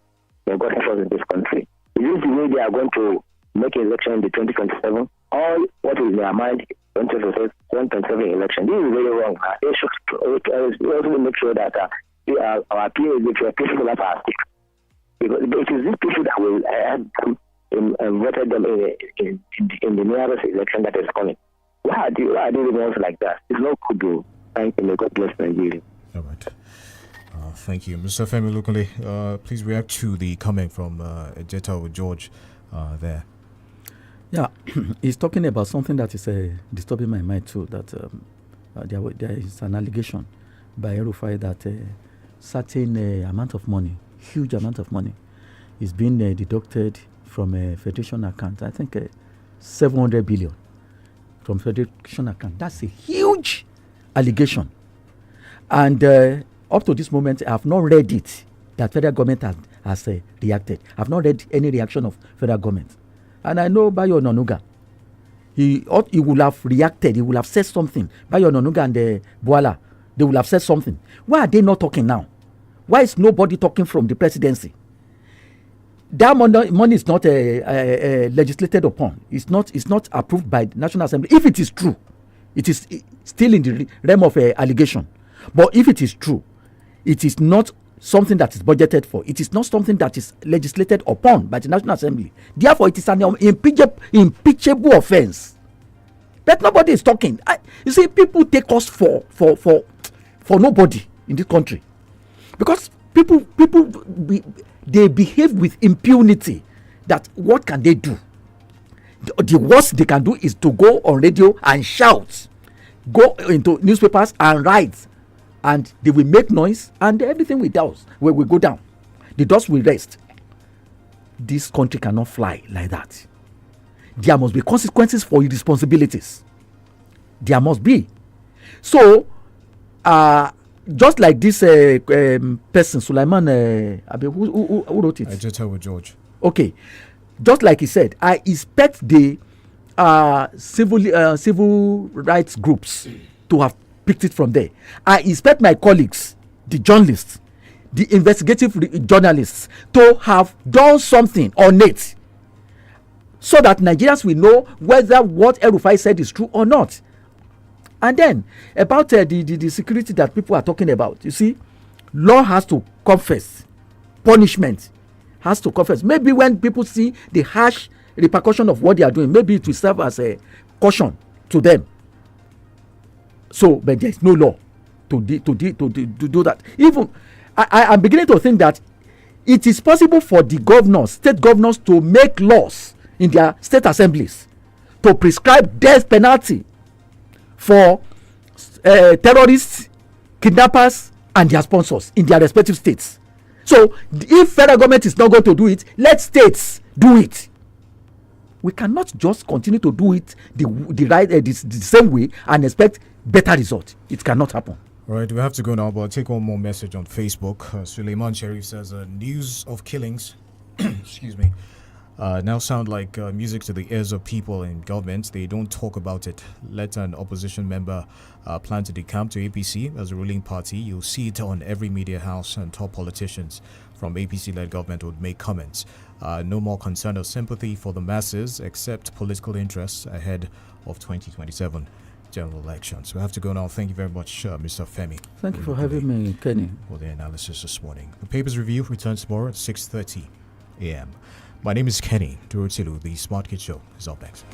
they've got efforts in this country. Is this the way they are going to make an election in the 2027? All what is in their mind, 2027 election. This is very wrong. They should also make sure that our people that are sick. Because it is these people that will have them voted them in the nearest election that is coming. Why are they doing things like that? It's not good to thank you. God bless Nigeria. All right. Thank you. Mr. Femi Lukule, please react to the comment from Jetao George there. Yeah, he's talking about something that is disturbing my mind too, that there is an allegation by El-Rufai that certain amount of money, huge amount of money, is being deducted from a federation account. I think 700 billion from federation account. That's a huge allegation. And up to this moment, I have not read it that federal government has reacted. I have not read any reaction of federal government. And I know Bayo Onanuga, he would have reacted. He would have said something. Bayo Onanuga and Boala, they would have said something. Why are they not talking now? Why is nobody talking from the presidency? That money is not legislated upon. It's not approved by the National Assembly. If it is true, it is still in the realm of allegation. But if it is true, it is not something that is budgeted for. It is not something that is legislated upon by the National Assembly. Therefore, it is an impeachable offense. But nobody is talking. You see, people take us for nobody in this country. because they behave with impunity. That what can they do? The worst they can do is to go on radio and shout, go into newspapers and write, and they will make noise, and everything will go down. The dust will rest. This country cannot fly like that. There must be consequences for responsibilities. There must be. So, just like this person, Sulaiman, who wrote it? I just tell with George. Okay, just like he said, I expect the civil rights groups to have picked it from there. I expect my colleagues, the journalists, the investigative journalists, to have done something on it, so that Nigerians will know whether what El-Rufai said is true or not. And then about the security that people are talking about, you see, law has to come first. Punishment has to come first. Maybe when people see the harsh repercussion of what they are doing, maybe it will serve as a caution to them. So, but there is no law to do that. Even I'm beginning to think that it is possible for the governors, state governors, to make laws in their state assemblies to prescribe death penalty for terrorists, kidnappers, and their sponsors in their respective states. So, if federal government is not going to do it, let states do it. We cannot just continue to do it the same way and expect better results. It cannot happen. All right, we have to go now, but I'll take one more message on Facebook. Suleiman Sharif says, news of killings, excuse me, now sound like music to the ears of people in government. They don't talk about it. Let an opposition member plan to decamp to APC as a ruling party. You'll see it on every media house, and top politicians from APC-led government would make comments. No more concern or sympathy for the masses except political interests ahead of 2027 general elections. We have to go now. Thank you very much, Mr. Femi. Thank you for having me, Kenny. For the analysis this morning. The Papers Review returns tomorrow at 6:30 a.m. My name is Kenny Durutilu. The Smart Kid Show is up next.